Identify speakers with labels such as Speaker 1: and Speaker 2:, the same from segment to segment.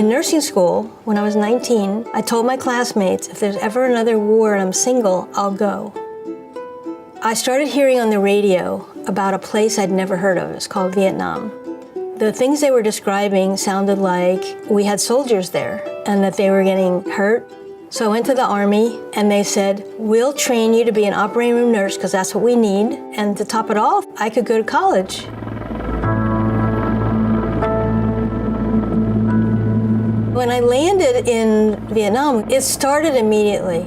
Speaker 1: In nursing school, when I was 19, I told my classmates, if there's ever another war and I'm single, I'll go. I started hearing on the radio about a place I'd never heard of. It's called Vietnam. The things they were describing sounded like we had soldiers there and that they were getting hurt. So I went to the Army and they said, we'll train you to be an operating room nurse because that's what we need. And to top it off, I could go to college. When I landed in Vietnam, it started immediately.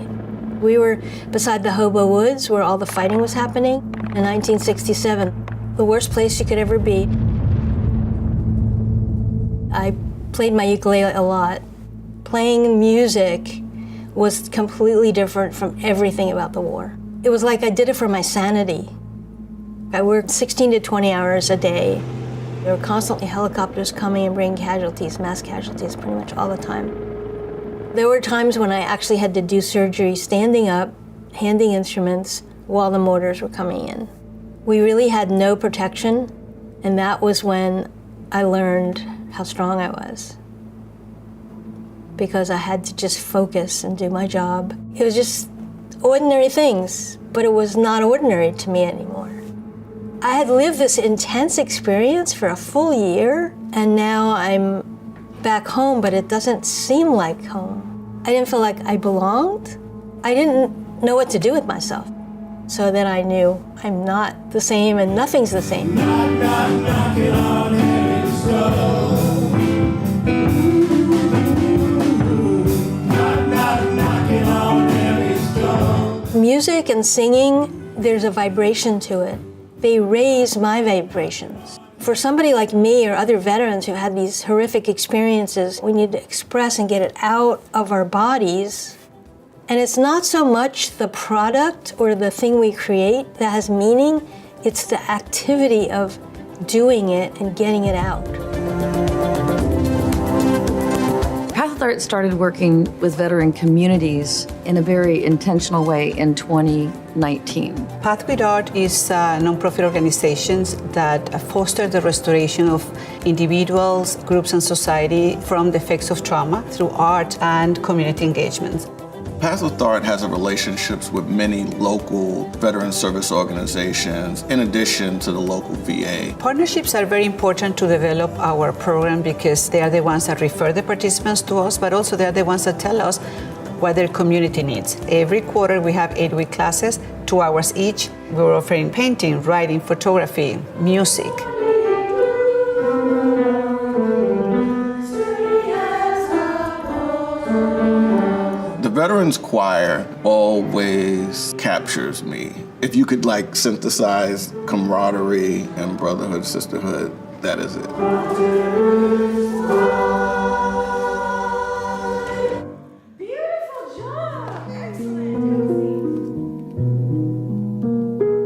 Speaker 1: We were beside the Hobo Woods where all the fighting was happening in 1967, the worst place you could ever be. I played my ukulele a lot. Playing music was completely different from everything about the war. It was like I did it for my sanity. I worked 16 to 20 hours a day. There were constantly helicopters coming and bringing casualties, mass casualties, pretty much all the time. There were times when I actually had to do surgery standing up, handing instruments while the mortars were coming in. We really had no protection, and that was when I learned how strong I was. Because I had to just focus and do my job. It was just ordinary things, but it was not ordinary to me anymore. I had lived this intense experience for a full year, and now I'm back home, but it doesn't seem like home. I didn't feel like I belonged. I didn't know what to do with myself. So then I knew I'm not the same and nothing's the same. Music and singing, there's a vibration to it. They raise my vibrations. For somebody like me or other veterans who had these horrific experiences, we need to express and get it out of our bodies. And it's not so much the product or the thing we create that has meaning, it's the activity of doing it and getting it out.
Speaker 2: Path with Art started working with veteran communities in a very intentional way in 2019.
Speaker 3: Path with Art is a nonprofit organization that foster the restoration of individuals, groups, and society from the effects of trauma through art and community engagements.
Speaker 4: Path with Art has relationships with many local veteran service organizations in addition to the local VA.
Speaker 3: Partnerships are very important to develop our program because they are the ones that refer the participants to us, but also they are the ones that tell us what their community needs. Every quarter we have 8-week classes, 2 hours each. We're offering painting, writing, photography, music.
Speaker 4: The Veterans Choir always captures me. If you could synthesize camaraderie and brotherhood, sisterhood, that is it.
Speaker 5: Beautiful job!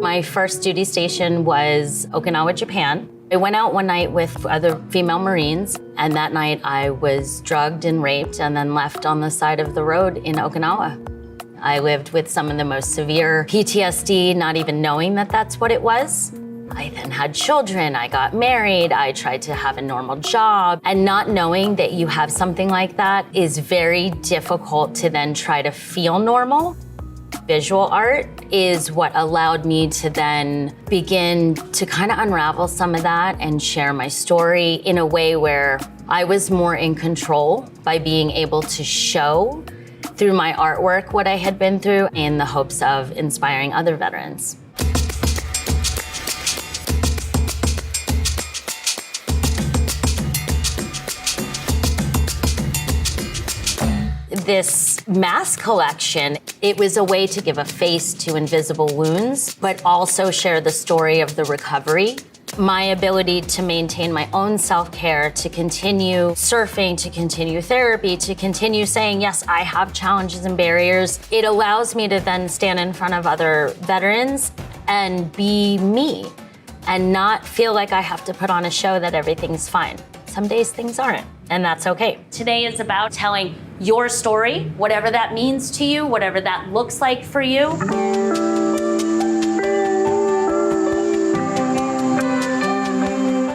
Speaker 6: My first duty station was Okinawa, Japan. I went out one night with other female Marines, and that night I was drugged and raped and then left on the side of the road in Okinawa. I lived with some of the most severe PTSD, not even knowing that that's what it was. I then had children, I got married, I tried to have a normal job, and not knowing that you have something like that is very difficult to then try to feel normal. Visual art is what allowed me to then begin to kind of unravel some of that and share my story in a way where I was more in control by being able to show through my artwork what I had been through in the hopes of inspiring other veterans. This mask collection, it was a way to give a face to invisible wounds, but also share the story of the recovery. My ability to maintain my own self-care, to continue surfing, to continue therapy, to continue saying, yes, I have challenges and barriers. It allows me to then stand in front of other veterans and be me and not feel like I have to put on a show that everything's fine. Some days things aren't, and that's okay. Today is about telling your story, whatever that means to you, whatever that looks like for you.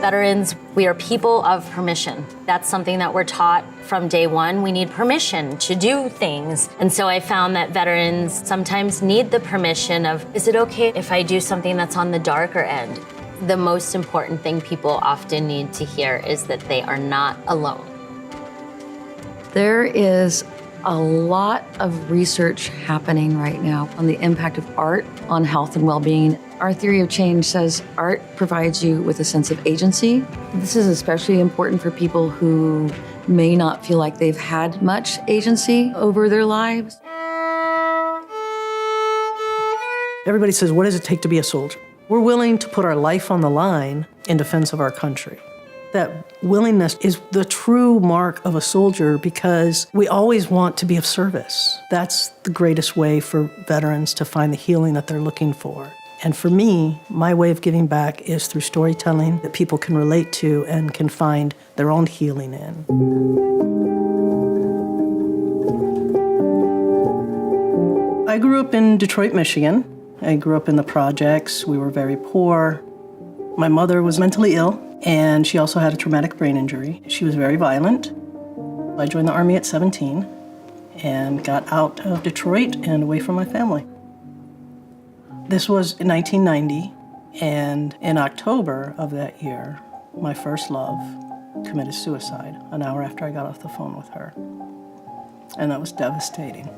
Speaker 6: Veterans, we are people of permission. That's something that we're taught from day one. We need permission to do things. And so I found that veterans sometimes need the permission of, is it okay if I do something that's on the darker end? The most important thing people often need to hear is that they are not alone.
Speaker 2: There is a lot of research happening right now on the impact of art on health and well-being. Our theory of change says art provides you with a sense of agency. This is especially important for people who may not feel like they've had much agency over their lives.
Speaker 7: Everybody says, what does it take to be a soldier? We're willing to put our life on the line in defense of our country. That willingness is the true mark of a soldier because we always want to be of service. That's the greatest way for veterans to find the healing that they're looking for. And for me, my way of giving back is through storytelling that people can relate to and can find their own healing in. I grew up in Detroit, Michigan. I grew up in the projects. We were very poor. My mother was mentally ill, and she also had a traumatic brain injury. She was very violent. I joined the Army at 17 and got out of Detroit and away from my family. This was in 1990, and in October of that year, my first love committed suicide an hour after I got off the phone with her. And that was devastating.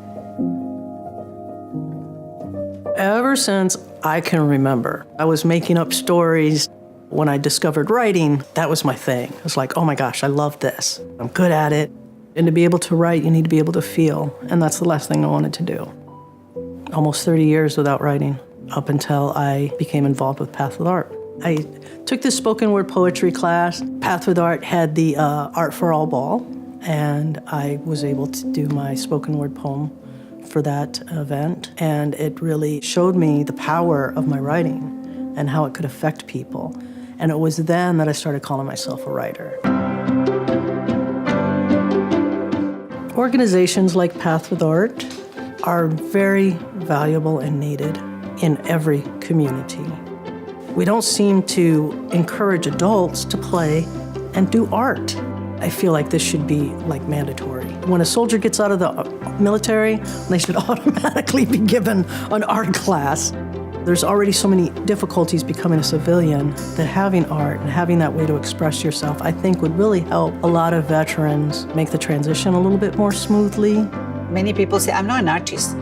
Speaker 7: Ever since I can remember, I was making up stories. When I discovered writing, that was my thing. I was like, oh my gosh, I love this. I'm good at it. And to be able to write, you need to be able to feel. And that's the last thing I wanted to do. Almost 30 years without writing, up until I became involved with Path with Art. I took this spoken word poetry class. Path with Art had the Art for All ball, and I was able to do my spoken word poem for that event. And it really showed me the power of my writing and how it could affect people. And it was then that I started calling myself a writer. Organizations like Path with Art are very valuable and needed in every community. We don't seem to encourage adults to play and do art. I feel like this should be like mandatory. When a soldier gets out of the military, they should automatically be given an art class. There's already so many difficulties becoming a civilian that having art and having that way to express yourself, I think would really help a lot of veterans make the transition a little bit more smoothly.
Speaker 3: Many people say, I'm not an artist.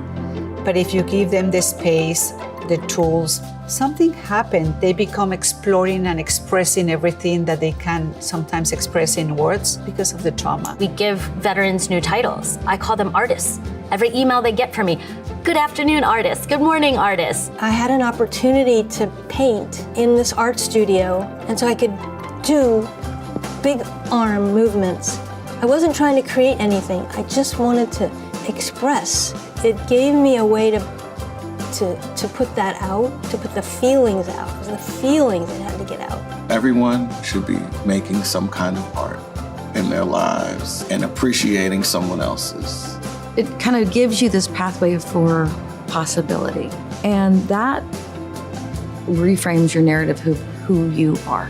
Speaker 3: But if you give them the space, the tools, something happens. They become exploring and expressing everything that they can sometimes express in words because of the trauma.
Speaker 6: We give veterans new titles. I call them artists. Every email they get from me, good afternoon, artist. Good morning, artist.
Speaker 1: I had an opportunity to paint in this art studio, and so I could do big arm movements. I wasn't trying to create anything. I just wanted to express. It gave me a way to put that out, to put the feelings out. It was the feelings that had to get out.
Speaker 4: Everyone should be making some kind of art in their lives and appreciating someone else's.
Speaker 2: It kind of gives you this pathway for possibility. And that reframes your narrative of who you are.